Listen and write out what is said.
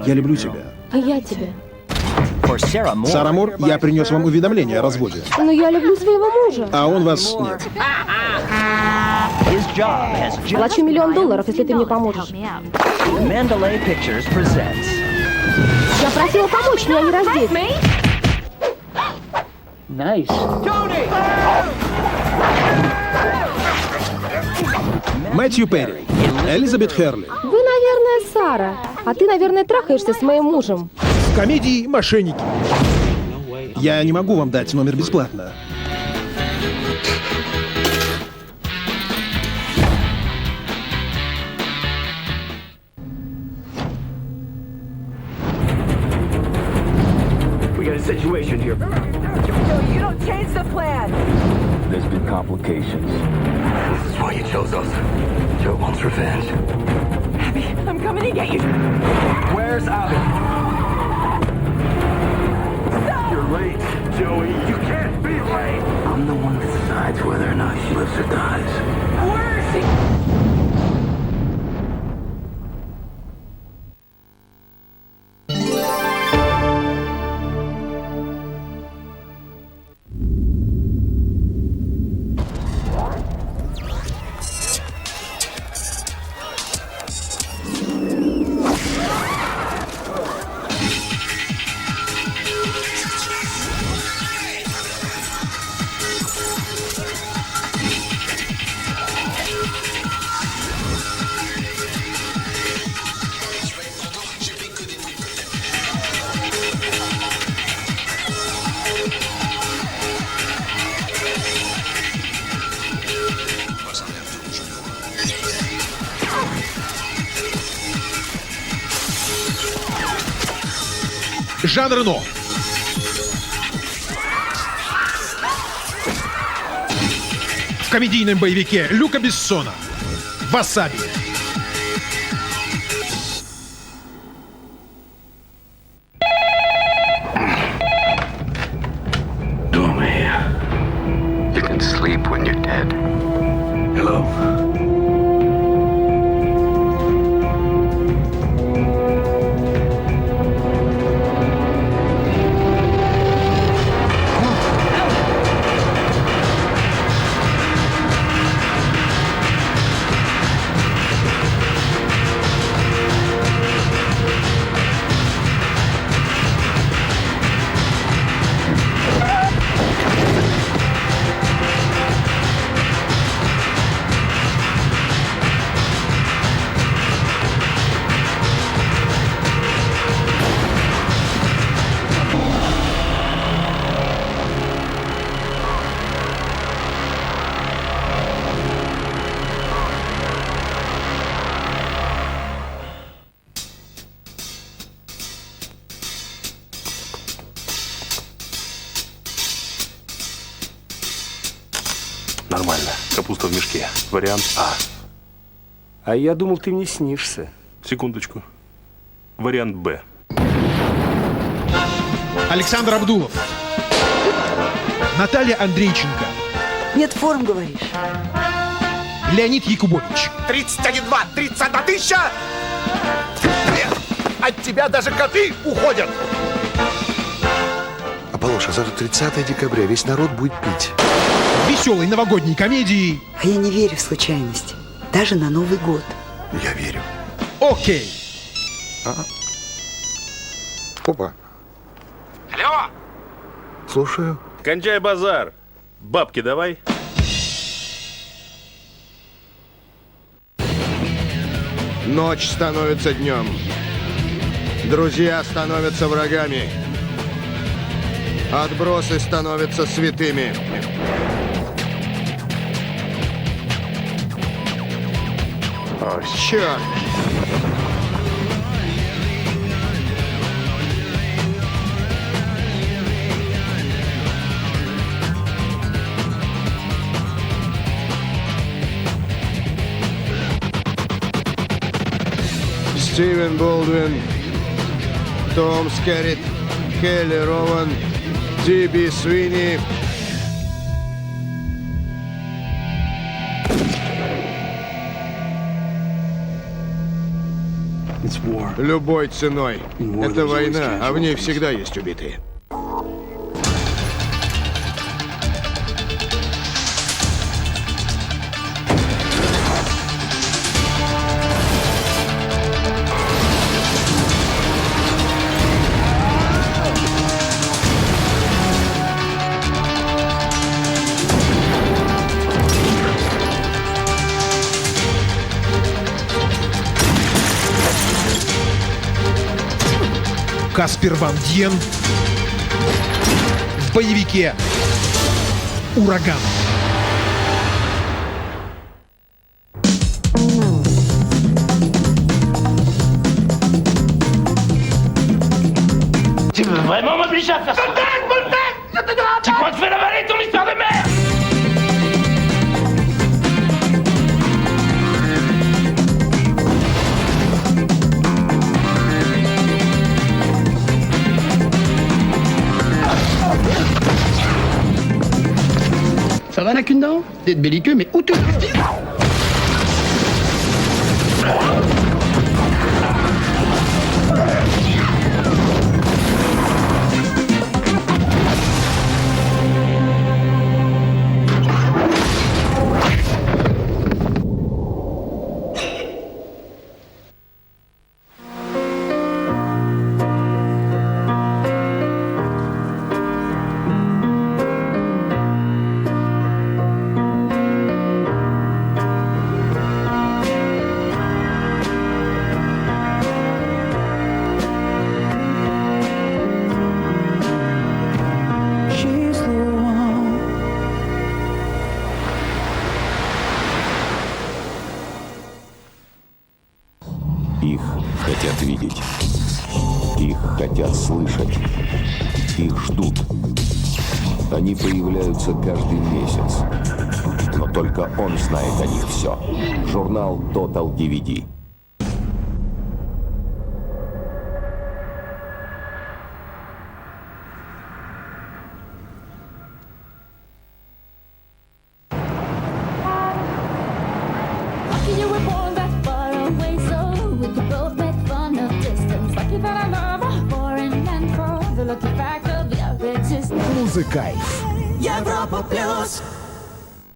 Я люблю тебя. А я тебя. Сара Мур, я принес вам уведомление о разводе. Но я люблю своего мужа. А он вас нет. Плачу $1 миллион, если ты мне поможешь. Mandalay Pictures presents Я просила помочь мне, а не раздеть. Мэтью Перри, Элизабет Херли. Вы, наверное, Сара. А ты, наверное, трахаешься с моим мужем. В комедии «Мошенники». Я не могу вам дать номер бесплатно. We got a situation here. Joe, you don't change the plan. There's been complications. This is why you chose us. Joe wants revenge. Abby, I'm coming to get you. Where's Abby? Stop! You're late, Joey. You can't be late. I'm the one that decides whether or not she lives or dies. Where is she? Жан Рено. В комедийном боевике Люка Бессона. «Васаби». Tommy. You can sleep when you're dead. Hello. Нормально. Капуста в мешке. Вариант А. А я думал, ты мне снишься. Секундочку. Вариант Б. Александр Абдулов. Наталья Андрейченко. Нет форм, говоришь? Леонид Якубович. 31-2, 31 тысяча! От тебя даже коты уходят! Аполлоша, завтра 30 декабря, весь народ будет пить. Веселой новогодней комедии. А я не верю в случайности. Даже на Новый год. Я верю. «Окей». Опа. Алло! Слушаю. Кончай базар. Бабки давай. Ночь становится днем. Друзья становятся врагами. Отбросы становятся святыми. О, черт! Стивен Болдуин, Том Скеррит, Келли Рован, Диби Свини. Любой ценой. Это война, а в ней всегда есть убитые. Каспер Ван Дьен в боевике «Ураган». Tu veux vraiment m'obliger à faire ça? Tu crois que je vais l'avaler ton histoire de merde? Ça va, n'a qu'une dent? T'es de belliqueux, mais où te... Их хотят видеть. Их хотят слышать. Их ждут. Они появляются каждый месяц. Но только он знает о них все. Журнал Total DVD. You were born that far away, so we could both make fun of distance. Lucky that I love a foreign land for the lucky fact of your existence. Музыкайф. Европа плюс.